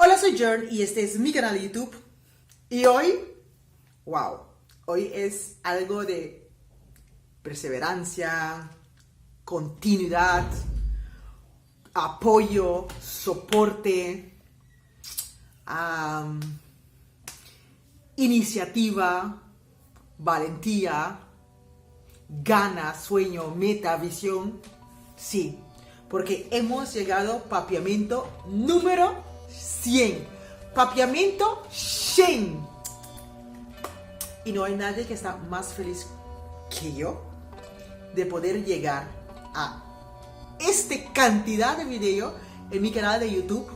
Hola, soy Jern y este es mi canal de YouTube. Y hoy, wow, hoy es algo de perseverancia, continuidad, apoyo, soporte, iniciativa, valentía, ganas, sueño, meta, visión. Sí, porque hemos llegado a papiamento número 100. Papiamento 100. Y no hay nadie que está más feliz que yo de poder llegar a esta cantidad de video en mi canal de YouTube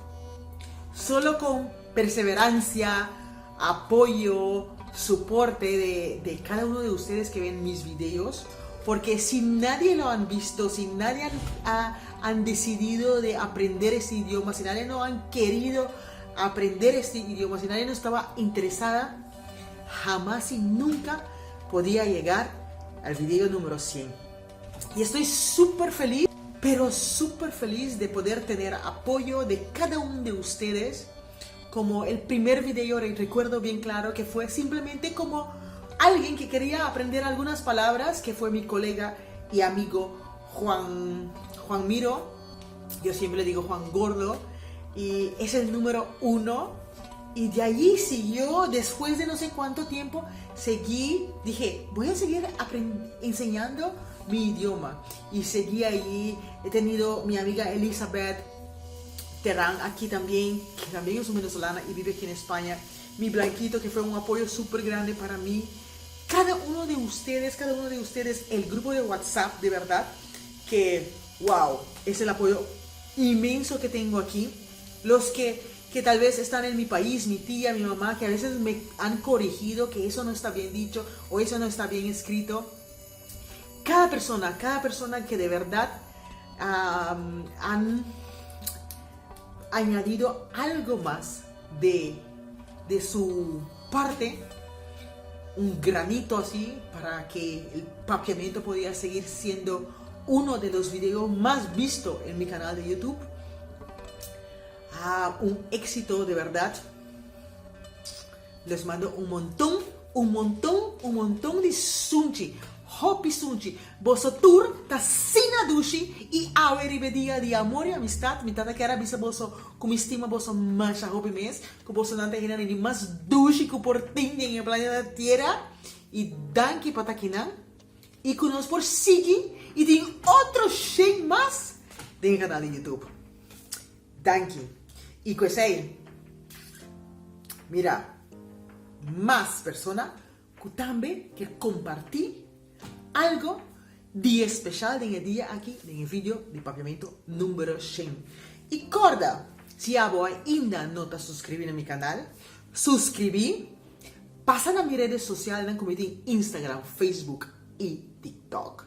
solo con perseverancia, apoyo, soporte de cada uno de ustedes que ven mis videos. Porque si nadie lo han visto, si nadie han decidido de aprender este idioma, si nadie no han querido aprender este idioma, si nadie no estaba interesada, jamás y nunca podía llegar al video número 100. Y estoy súper feliz, pero súper feliz de poder tener apoyo de cada uno de ustedes. Como el primer video, recuerdo bien claro que fue simplemente como alguien que quería aprender algunas palabras, que fue mi colega y amigo Juan Miro. Yo siempre le digo Juan Gordo, y es el número 1. Y de allí siguió, después de no sé cuánto tiempo, dije, voy a seguir enseñando mi idioma. Y seguí ahí. He tenido mi amiga Elizabeth Terán aquí también, que también es venezolana y vive aquí en España. Mi Blanquito, que fue un apoyo súper grande para mí. Cada uno de ustedes, el grupo de WhatsApp, de verdad, que, wow, es el apoyo inmenso que tengo aquí. Los que tal vez están en mi país, mi tía, mi mamá, que a veces me han corregido que eso no está bien dicho o eso no está bien escrito. Cada persona que de verdad han añadido algo más de su parte, un granito así, para que el papiamento podía seguir siendo uno de los videos más vistos en mi canal de YouTube. Un éxito de verdad. Les mando un montón de sunchi. Hopi sunchi. Bosotur tasina dushi y averibedia de amor y amistad. Mi tata que era bisa boso como estima boso masha hopi mes. Que boso nante hina ni más dushi que por tinga en el planeta Tierra. Y danki patakinan. Y conos por sigi. Y tiene otro shake más de canal de YouTube. Danki. Y pues ahí, mira, más personas que también que compartí algo de especial en el día aquí, en el video de papiamento número 100. Y corda, si ainda no te suscribir a mi canal, suscribí, pasan a mis redes sociales, como Instagram, Facebook y TikTok.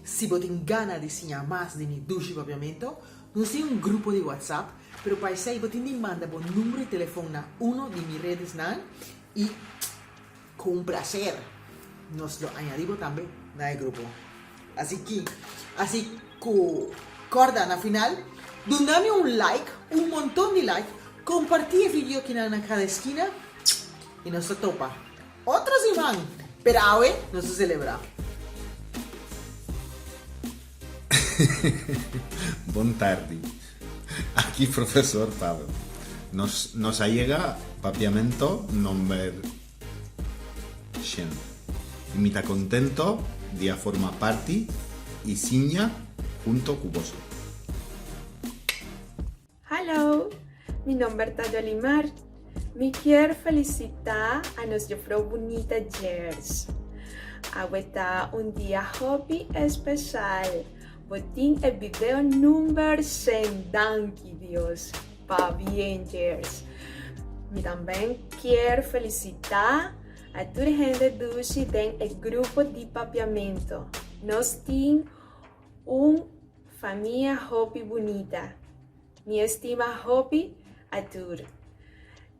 Si vos tenés ganas de enseñar más de mi ducha y papiamento, no sé un grupo de WhatsApp, pero para eso vos tenés que mandar un número de teléfono a uno de mis redes y con placer nos lo añadimos también en el grupo. Así que cordan al final, dame un like, un montón de like, compartí el video aquí en cada esquina y nos topa. Otros Iván, pero hoy no se celebra. Bon tardi. Aquí profesor Pablo. Nos allega papiamento number 100. Y me está contento de formar parte y signa junto con vos. Hello, mi nombre es Yolimar. Me quiero felicitar a nuestra bonita Jers. Hoy está un día hobby especial. Botín el video número 100. Danke Dios. Pa bien, Jers. Me también quiero felicitar a toda la gente dulce del grupo de papiamento. Nos tiene una familia hobby bonita. Mi estima hobby a todos.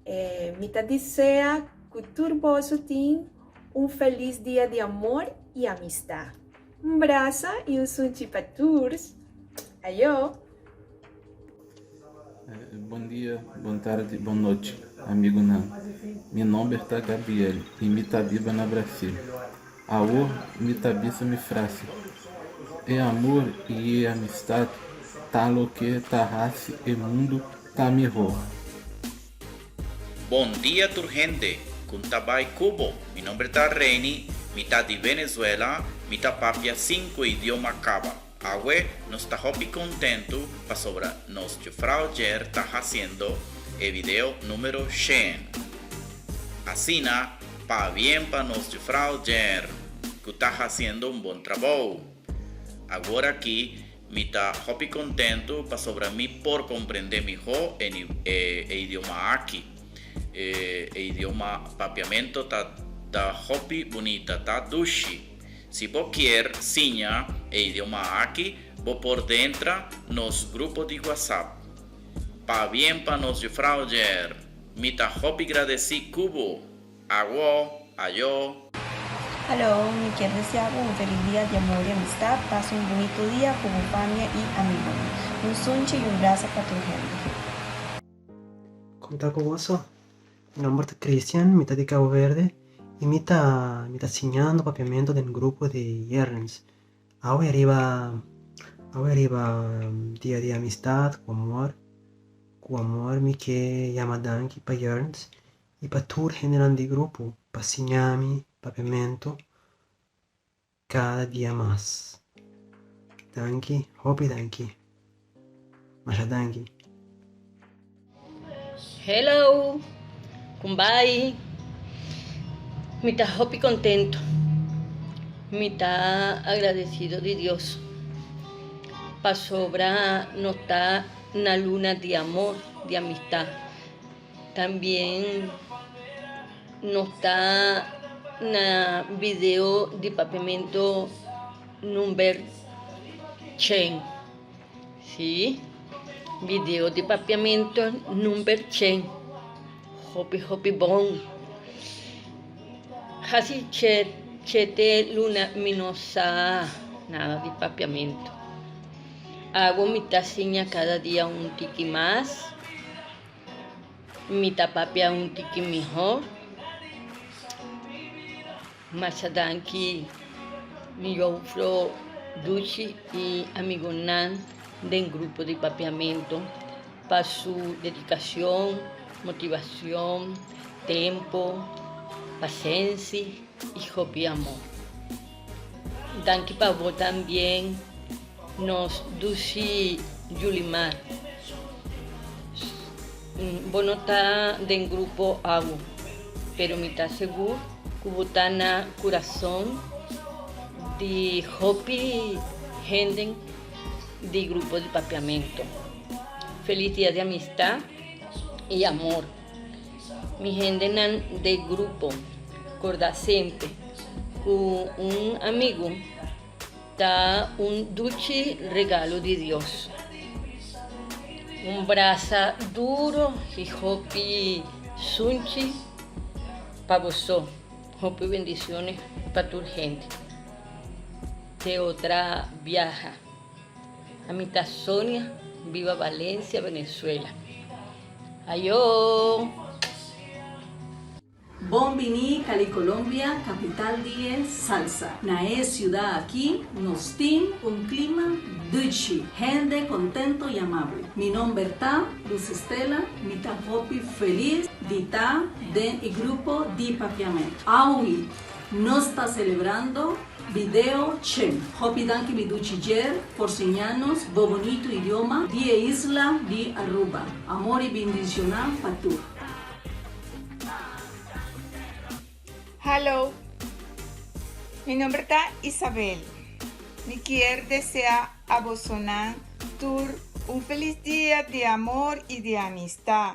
Me desea que todos tengan un feliz día de amor y amistad. Un abrazo y un sunchi para todos. Ayo. Bom dia, boa tarde, boa noite, amigo Nan. Meu nome é Gabriel e Mitabiba na Brasil. Aur Mitabissa me frase. É amor e amistade, tá lo que tá raça e mundo tá mirro. Bom dia, turgente. Kuntabai Cubo. Mi nombre es Reni, mitad de Venezuela, mitad papia 5 idioma caba. Agüe, nos está hopi contento pa sobra nos frau Jer está haciendo el video número 100. Asina, pa bien pa nos frau Jer, que está haciendo un buen trabajo. Agora aqui, me está hopi contento pa sobra mí por comprender mejor el idioma aqui. Idioma papiamento tá hopi bonita, tá dushi. Se você quer sinha idioma aqui, vou por dentro nos grupos de WhatsApp. Pa bien pa nos frauder, me tá hopi agradeci cubo. Agua, ayo. Hello, me quiero desear un feliz día de amor y amistad. Pasa un bonito día con familia y amigos. Un sunche y un abrazo para tu gente. Conta con eso. Mi nombre es Cristian, mitad de Cabo Verde y mitad enseñando papiamento del grupo de Yerns. Ahora arriba día de amistad, con amor mi que llama Danki para Yerns y para tour general de grupo, para enseñarme papiamento cada día más. Danki, hopi Danki, Masha Danki. Hello, kumbai. Me está happy contento. Me está agradecido de Dios. Pa sobra no está una luna de amor, de amistad. También no está na video de papiamento número 100. ¿Sí? Video de papiamento número 100. Hopi bom. Así chete luna minosa nada de papiamento. Hago mi taciña cada día un tiki más. Mi tapapia un tiki mejor. Machadanki mi ofro Duchi y amigo Nan del grupo de papiamento para su dedicación, motivación, tiempo, paciencia y hopi amor. Danki para vos también nos Duchi Yulimar. Vos no está del grupo Agu, pero me está seguro que vos está en el corazón de hopi gente de grupo de papiamento. Feliz día de amistad y amor. Mi gente de grupo, corda siempre, con un amigo, da un dulce regalo de Dios. Un brazo duro y hopi sunchi para vos. Hopi bendiciones para tu gente. De otra viaja. Amita Sonia, viva Valencia, Venezuela. Ayo. Bombini, Cali, Colombia, capital de salsa. Nae ciudad aquí, nos tiene un clima dulce, gente contento y amable. Mi nombre está Luz Estela, mi hopi feliz de estar del grupo de papiamento. Hoy nos está celebrando video Chen. Hopi danki mi duchiller por señanos bo bonito idioma de isla de Aruba. Amor y bendición para tú. Hello, mi nombre es Isabel. Me quiero desear a Bolsonaro un feliz día de amor y de amistad.